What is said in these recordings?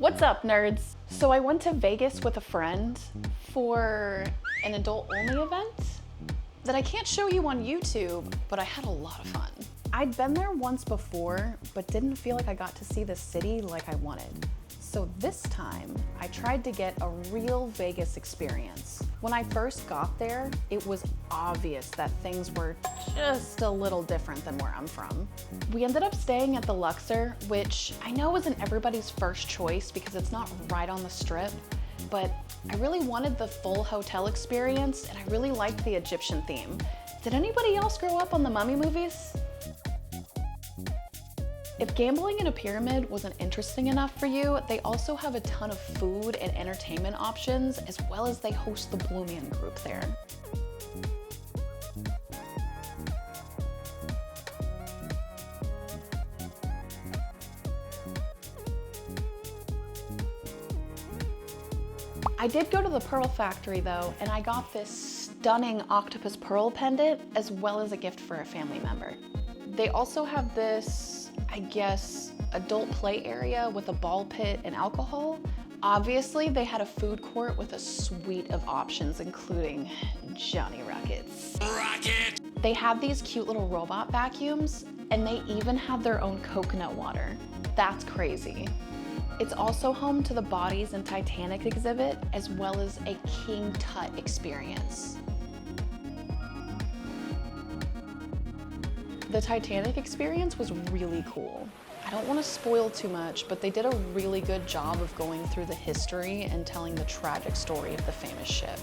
What's up, nerds? So I went to Vegas with a friend for an adult-only event that I can't show you on YouTube, but I had a lot of fun. I'd been there once before, but didn't feel like I got to see the city like I wanted. So this time, I tried to get a real Vegas experience. When I first got there, it was obvious that things were just a little different than where I'm from. We ended up staying at the Luxor, which I know isn't everybody's first choice because it's not right on the strip, but I really wanted the full hotel experience and I really liked the Egyptian theme. Did anybody else grow up on the Mummy movies? If gambling in a pyramid wasn't interesting enough for you, they also have a ton of food and entertainment options, as well as they host the Blue Man Group there. I did go to the Pearl Factory though, and I got this stunning octopus pearl pendant, as well as a gift for a family member. They also have this, I guess, adult play area with a ball pit and alcohol. Obviously, they had a food court with a suite of options, including Johnny Rockets. Rocket! They have these cute little robot vacuums, and they even have their own coconut water. That's crazy. It's also home to the Bodies and Titanic exhibit, as well as a King Tut experience. The Titanic experience was really cool. I don't want to spoil too much, but they did a really good job of going through the history and telling the tragic story of the famous ship.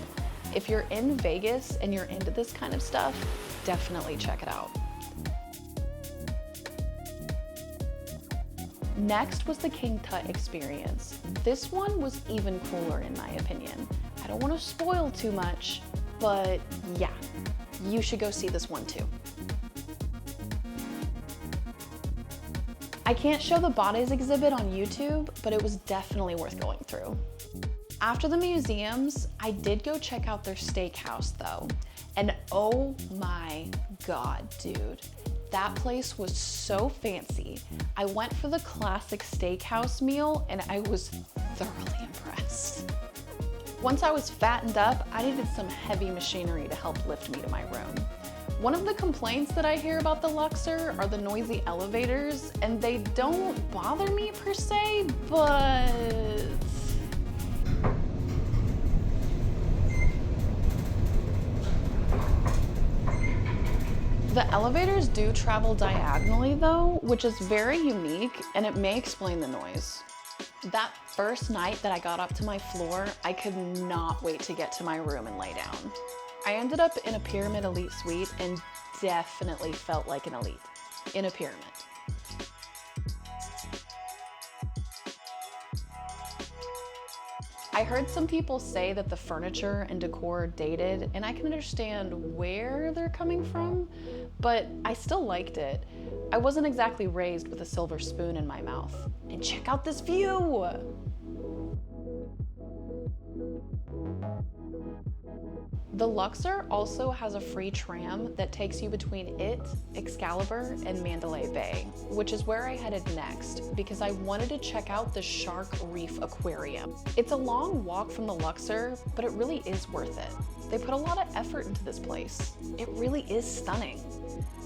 If you're in Vegas and you're into this kind of stuff, definitely check it out. Next was the King Tut experience. This one was even cooler in my opinion. I don't want to spoil too much, but yeah, you should go see this one too. I can't show the Bodies exhibit on YouTube, but it was definitely worth going through. After the museums, I did go check out their steakhouse though. And oh my God, dude. That place was so fancy. I went for the classic steakhouse meal and I was thoroughly impressed. Once I was fattened up, I needed some heavy machinery to help lift me to my room. One of the complaints that I hear about the Luxor are the noisy elevators, and they don't bother me per se, but... The elevators do travel diagonally though, which is very unique, and it may explain the noise. That first night that I got up to my floor, I could not wait to get to my room and lay down. I ended up in a Pyramid Elite suite and definitely felt like an elite in a pyramid. I heard some people say that the furniture and decor are dated, and I can understand where they're coming from, but I still liked it. I wasn't exactly raised with a silver spoon in my mouth. And check out this view! The Luxor also has a free tram that takes you between it, Excalibur, and Mandalay Bay, which is where I headed next because I wanted to check out the Shark Reef Aquarium. It's a long walk from the Luxor, but it really is worth it. They put a lot of effort into this place. It really is stunning.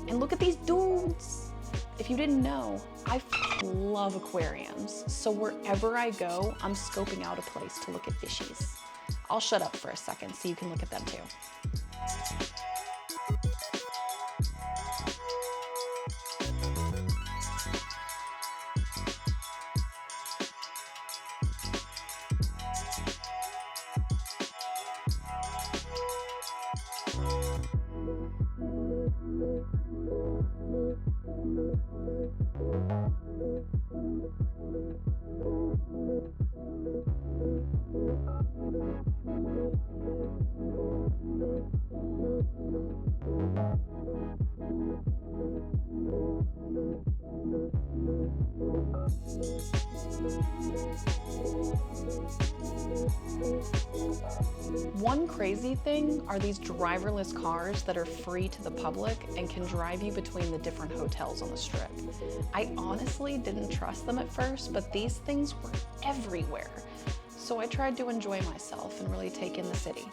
And look at these dudes! If you didn't know, I love aquariums, so wherever I go, I'm scoping out a place to look at fishies. I'll shut up for a second so you can look at them too. One crazy thing are these driverless cars that are free to the public and can drive you between the different hotels on the Strip. I honestly didn't trust them at first, but these things were everywhere. So I tried to enjoy myself and really take in the city.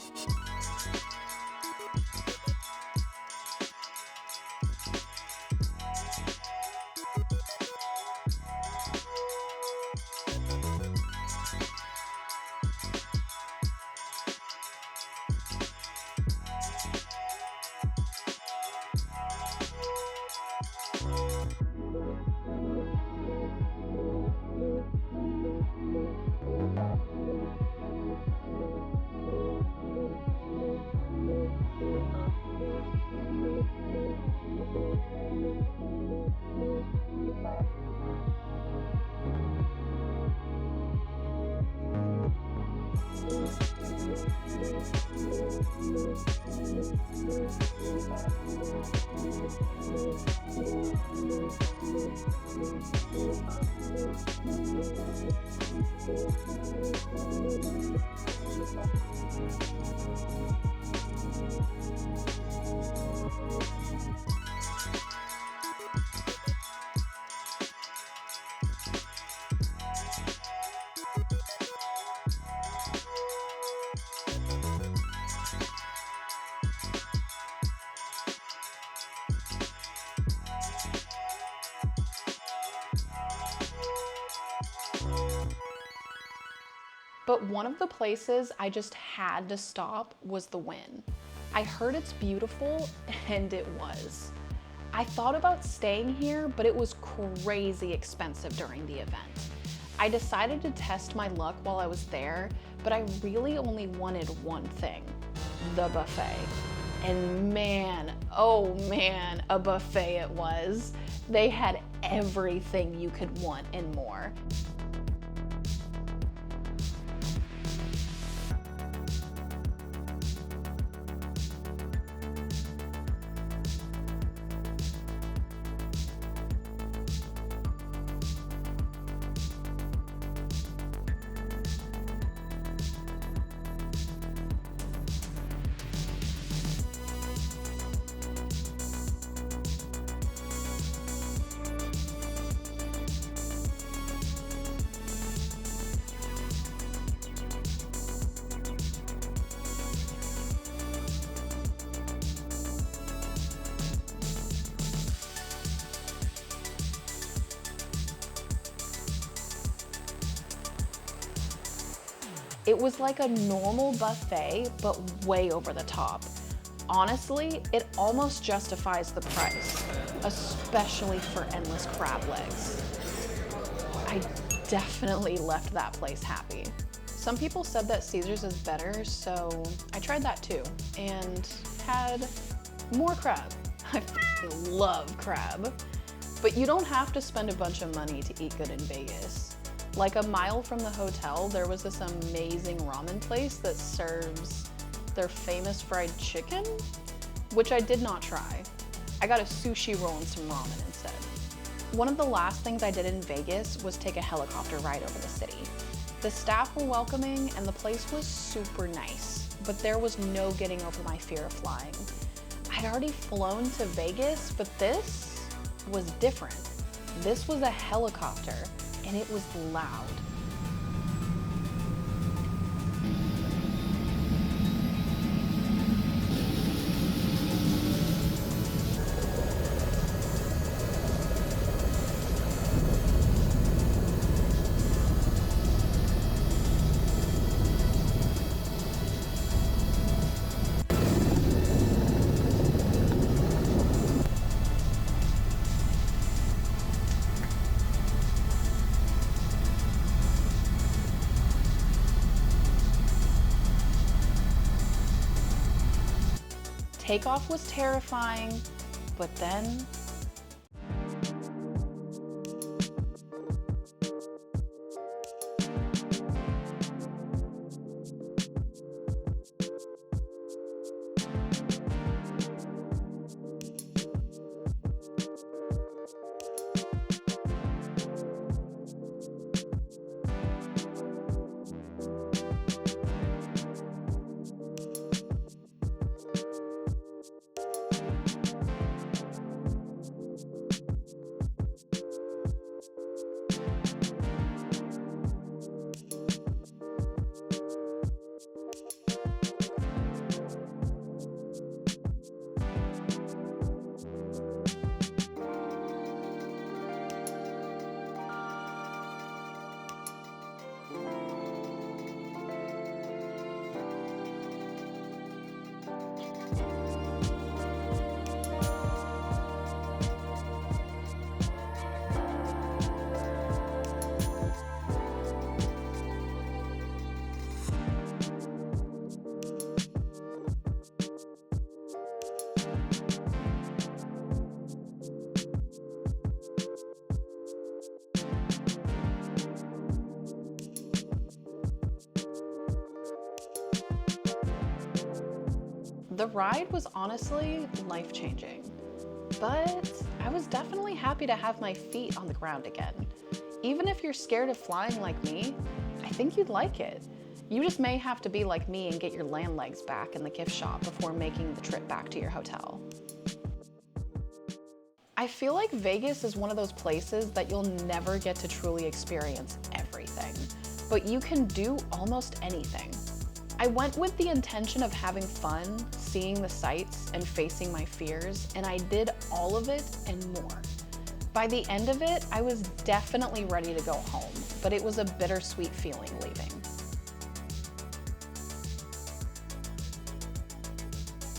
But one of the places I just had to stop was the Wynn. I heard it's beautiful, and it was. I thought about staying here, but it was crazy expensive during the event. I decided to test my luck while I was there, but I really only wanted one thing: the buffet. And man, oh man, a buffet it was. They had everything you could want and more. It was like a normal buffet, but way over the top. Honestly, it almost justifies the price, especially for endless crab legs. I definitely left that place happy. Some people said that Caesar's is better, so I tried that too, and had more crab. I love crab. But you don't have to spend a bunch of money to eat good in Vegas. Like a mile from the hotel, there was this amazing ramen place that serves their famous fried chicken, which I did not try. I got a sushi roll and some ramen instead. One of the last things I did in Vegas was take a helicopter ride over the city. The staff were welcoming and the place was super nice, but there was no getting over my fear of flying. I'd already flown to Vegas, but this was different. This was a helicopter, and it was loud. Takeoff was terrifying, but then The ride was honestly life-changing, but I was definitely happy to have my feet on the ground again. Even if you're scared of flying like me, I think you'd like it. You just may have to be like me and get your land legs back in the gift shop before making the trip back to your hotel. I feel like Vegas is one of those places that you'll never get to truly experience everything, but you can do almost anything. I went with the intention of having fun, seeing the sights, and facing my fears, and I did all of it and more. By the end of it, I was definitely ready to go home, but it was a bittersweet feeling leaving.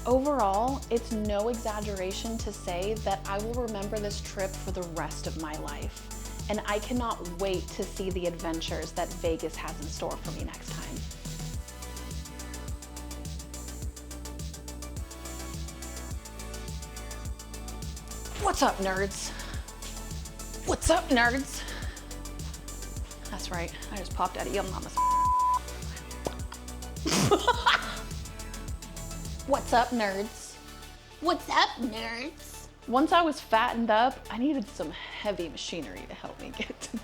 Overall, it's no exaggeration to say that I will remember this trip for the rest of my life, and I cannot wait to see the adventures that Vegas has in store for me next time. What's up, nerds? What's up, nerds? That's right, I just popped out of your mama's. What's up, nerds? What's up, nerds? Once I was fattened up, I needed some heavy machinery to help me get to